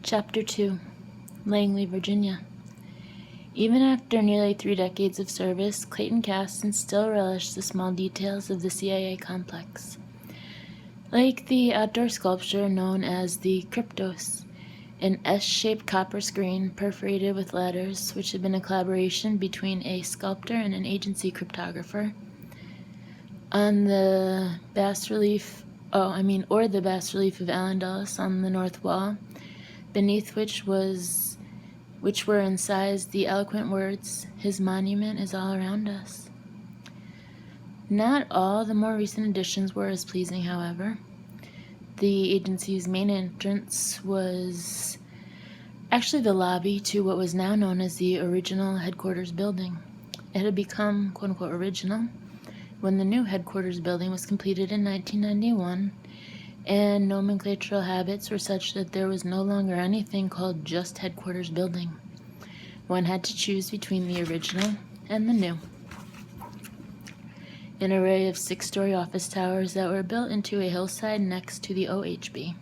Chapter 2. Langley, Virginia. Even after nearly 3 decades of service, Clayton Caston still relished the small details of the CIA complex. Like the outdoor sculpture known as the Kryptos, an S-shaped copper screen perforated with letters, which had been a collaboration between a sculptor and an agency cryptographer. On the bas-relief of Allen Dulles on the north wall, beneath which were incised the eloquent words, "His monument is all around us." Not all the more recent additions were as pleasing, however. The agency's main entrance was actually the lobby to what was now known as the original headquarters building. It had become, quote-unquote, original when the new headquarters building was completed in 1991, and nomenclatural habits were such that there was no longer anything called just headquarters building. One had to choose between the original and the new. An array of 6-story office towers that were built into a hillside next to the OHB.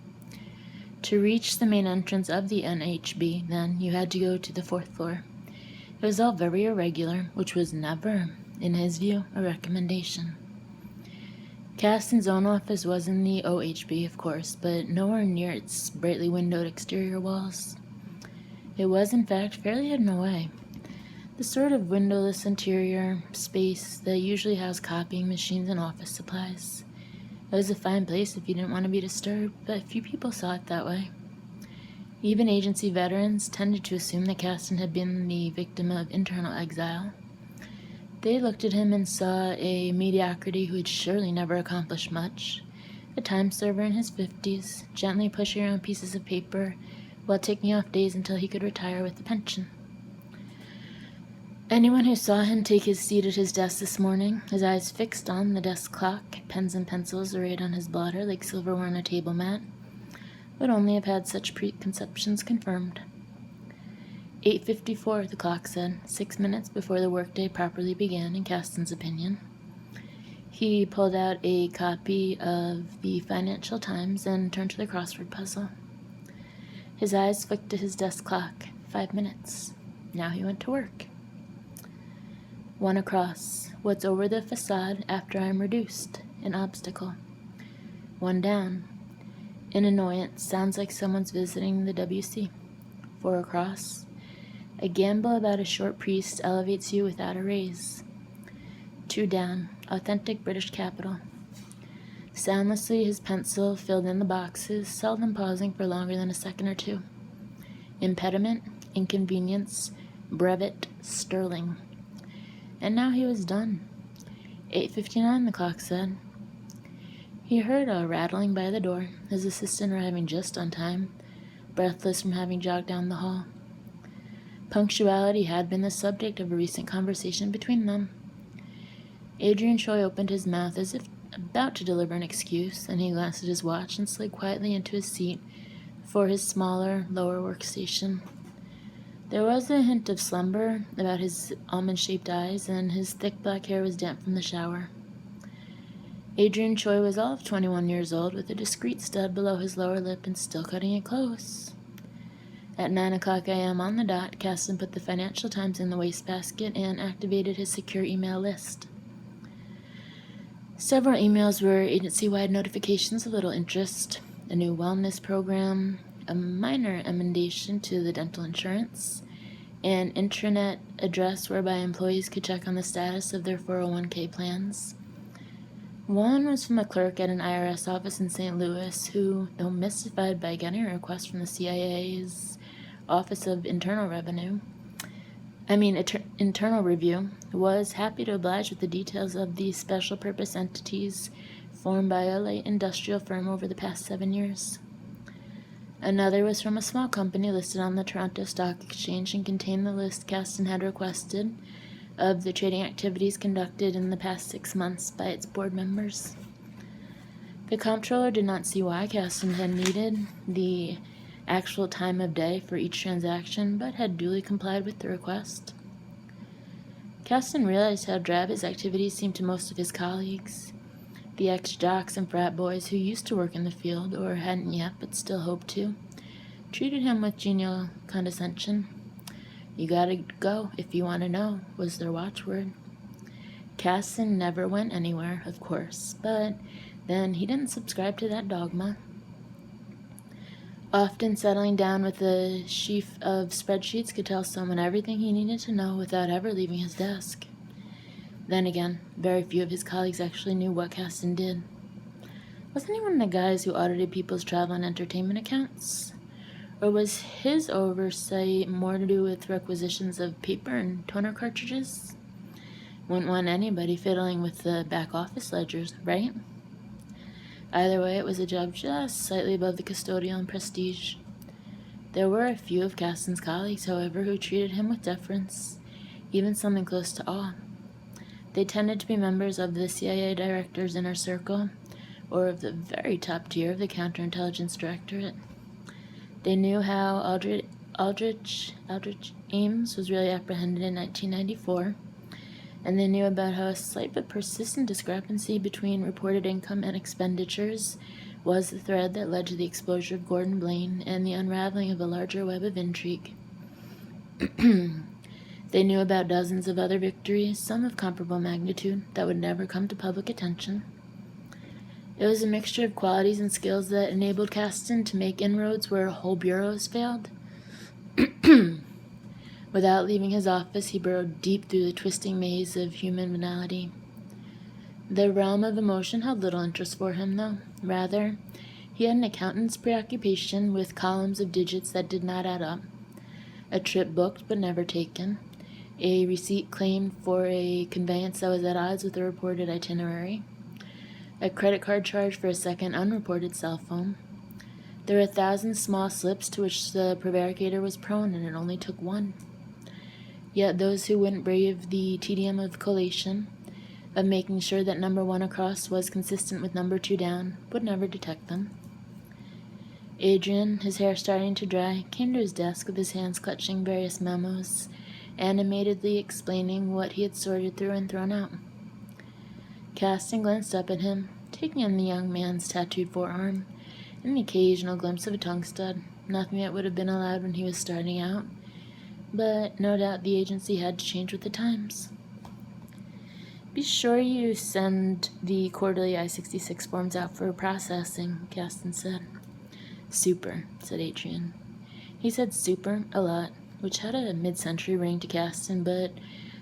To reach the main entrance of the NHB, then, you had to go to the 4th floor. It was all very irregular, which was never, in his view, a recommendation. Caston's own office was in the OHB, of course, but nowhere near its brightly windowed exterior walls. It was, in fact, fairly hidden away. The sort of windowless interior space that usually housed copying machines and office supplies. It was a fine place if you didn't want to be disturbed, but few people saw it that way. Even agency veterans tended to assume that Caston had been the victim of internal exile. They looked at him and saw a mediocrity who had surely never accomplished much, a time server in his 50s, gently pushing around pieces of paper while taking off days until he could retire with a pension. Anyone who saw him take his seat at his desk this morning, his eyes fixed on the desk clock, pens and pencils arrayed on his blotter like silverware on a table mat, would only have had such preconceptions confirmed. 8:54, the clock said, 6 minutes before the workday properly began, in Caston's opinion. He pulled out a copy of the Financial Times and turned to the crossword puzzle. His eyes flicked at his desk clock. 5 minutes. Now he went to work. 1 across. What's over the facade after I'm reduced? An obstacle. 1 down. An annoyance. Sounds like someone's visiting the WC. 4 across. A gamble about a short priest elevates you without a raise. 2 down. Authentic British capital. Soundlessly, his pencil filled in the boxes, seldom pausing for longer than a second or two. Impediment, inconvenience, brevet, sterling. And now he was done. 8:59, the clock said. He heard a rattling by the door, his assistant arriving just on time, breathless from having jogged down the hall. Punctuality had been the subject of a recent conversation between them. Adrian Choi opened his mouth as if about to deliver an excuse, and he glanced at his watch and slid quietly into his seat for his smaller, lower workstation. There was a hint of slumber about his almond-shaped eyes, and his thick black hair was damp from the shower. Adrian Choi was all of 21 years old, with a discreet stud below his lower lip and still cutting it close. At 9 o'clock a.m. on the dot, Caston put the Financial Times in the wastebasket and activated his secure email list. Several emails were agency-wide notifications of little interest, a new wellness program, a minor emendation to the dental insurance, an intranet address whereby employees could check on the status of their 401k plans. One was from a clerk at an IRS office in St. Louis who, though mystified by getting a request from the CIA's Office of Internal Review, was happy to oblige with the details of the special purpose entities formed by a light industrial firm over the past 7 years. Another was from a small company listed on the Toronto Stock Exchange and contained the list Caston had requested of the trading activities conducted in the past 6 months by its board members. The comptroller did not see why Caston had needed the actual time of day for each transaction, but had duly complied with the request. Caston realized how drab his activities seemed to most of his colleagues. The ex-jocks and frat boys who used to work in the field, or hadn't yet but still hoped to, treated him with genial condescension. "You gotta go if you want to know," was their watchword. Caston never went anywhere, of course, but then he didn't subscribe to that dogma. Often settling down with a sheaf of spreadsheets could tell someone everything he needed to know without ever leaving his desk. Then again, very few of his colleagues actually knew what Caston did. Wasn't he one of the guys who audited people's travel and entertainment accounts? Or was his oversight more to do with requisitions of paper and toner cartridges? Wouldn't want anybody fiddling with the back office ledgers, right? Either way, it was a job just slightly above the custodial in prestige. There were a few of Caston's colleagues, however, who treated him with deference, even something close to awe. They tended to be members of the CIA director's inner circle, or of the very top tier of the counterintelligence directorate. They knew how Aldrich Ames was really apprehended in 1994, and they knew about how a slight but persistent discrepancy between reported income and expenditures was the thread that led to the exposure of Gordon Blaine and the unraveling of a larger web of intrigue. They knew about dozens of other victories, some of comparable magnitude, that would never come to public attention. It was a mixture of qualities and skills that enabled Caston to make inroads where whole bureaus failed. Without leaving his office, he burrowed deep through the twisting maze of human banality. The realm of emotion held little interest for him, though. Rather, he had an accountant's preoccupation with columns of digits that did not add up, a trip booked but never taken, a receipt claimed for a conveyance that was at odds with the reported itinerary, a credit card charge for a second unreported cell phone. There were 1,000 small slips to which the prevaricator was prone, and it only took one. Yet those who wouldn't brave the tedium of collation, of making sure that number 1 across was consistent with number 2 down, would never detect them. Adrian, his hair starting to dry, came to his desk with his hands clutching various memos, animatedly explaining what he had sorted through and thrown out. Caston glanced up at him, taking in the young man's tattooed forearm, and the occasional glimpse of a tongue stud, nothing that would have been allowed when he was starting out, but no doubt the agency had to change with the times. "Be sure you send the quarterly I-66 forms out for processing," Caston said. "Super," said Adrian. He said super a lot, which had a mid-century ring to Caston, but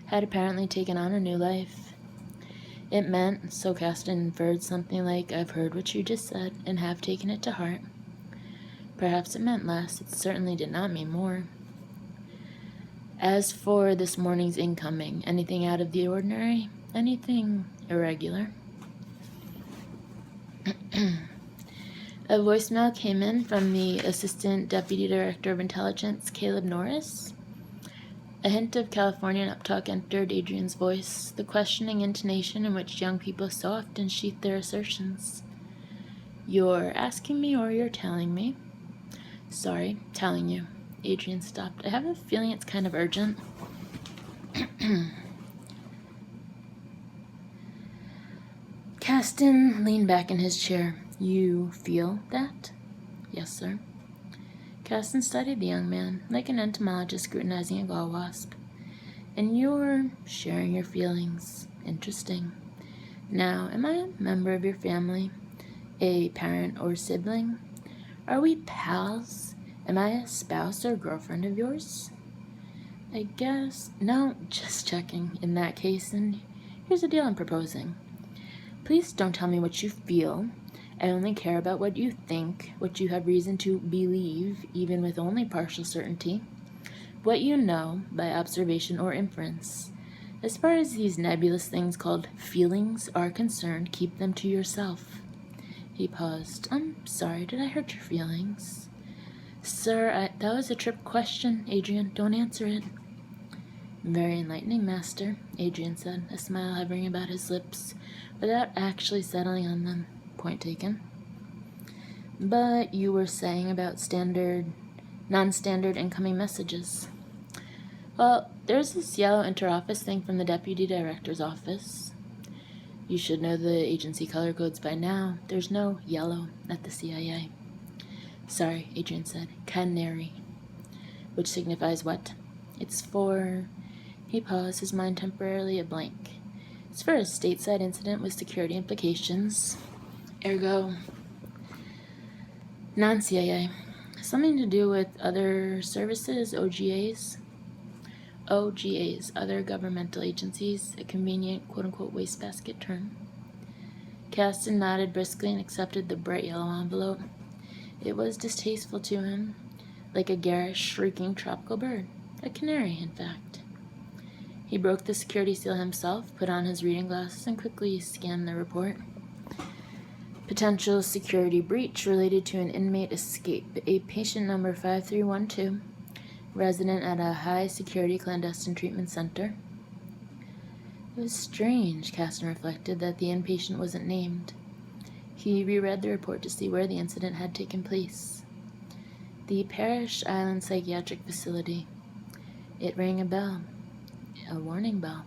had apparently taken on a new life. It meant, so Caston inferred, something like, "I've heard what you just said, and have taken it to heart." Perhaps it meant less. It certainly did not mean more. "As for this morning's incoming, anything out of the ordinary? Anything irregular?" A voicemail came in from the Assistant Deputy Director of Intelligence, Caleb Norris. A hint of Californian uptalk entered Adrian's voice, the questioning intonation in which young people so often sheath their assertions. "You're asking me or you're telling me?" "Sorry, telling you." Adrian stopped. "I have a feeling it's kind of urgent." Caston leaned back in his chair. "You feel that?" "Yes, sir." Caston studied the young man, like an entomologist scrutinizing a gall wasp. "And you're sharing your feelings. Interesting. Now, am I a member of your family? A parent or sibling? Are we pals? Am I a spouse or girlfriend of yours?" "I guess... No, just checking. In that case, and here's the deal I'm proposing. Please don't tell me what you feel. I only care about what you think, what you have reason to believe, even with only partial certainty, what you know by observation or inference. As far as these nebulous things called feelings are concerned, keep them to yourself." He paused. "I'm sorry, did I hurt your feelings?" "Sir, that was a trick question, Adrian. Don't answer it." "Very enlightening, Master," Adrian said, a smile hovering about his lips, without actually settling on them. "Point taken." "But you were saying about non-standard incoming messages." "Well, there's this yellow interoffice thing from the Deputy Director's office." "You should know the agency color codes by now. There's no yellow at the CIA." Sorry, Adrian said. Canary. Which signifies what? It's for... He paused, his mind temporarily a blank. It's for a stateside incident with security implications. Ergo... non-CIA. Something to do with other services, OGAs? OGAs, other governmental agencies, a convenient quote-unquote wastebasket term. Caston nodded briskly and accepted the bright yellow envelope. It was distasteful to him, like a garish, shrieking tropical bird. A canary, in fact. He broke the security seal himself, put on his reading glasses, and quickly scanned the report. Potential security breach related to an inmate escape. A patient number 5312, resident at a high-security clandestine treatment center. It was strange, Caston reflected, that the inpatient wasn't named. He reread the report to see where the incident had taken place. The Parrish Island Psychiatric Facility. It rang a bell. A warning bell.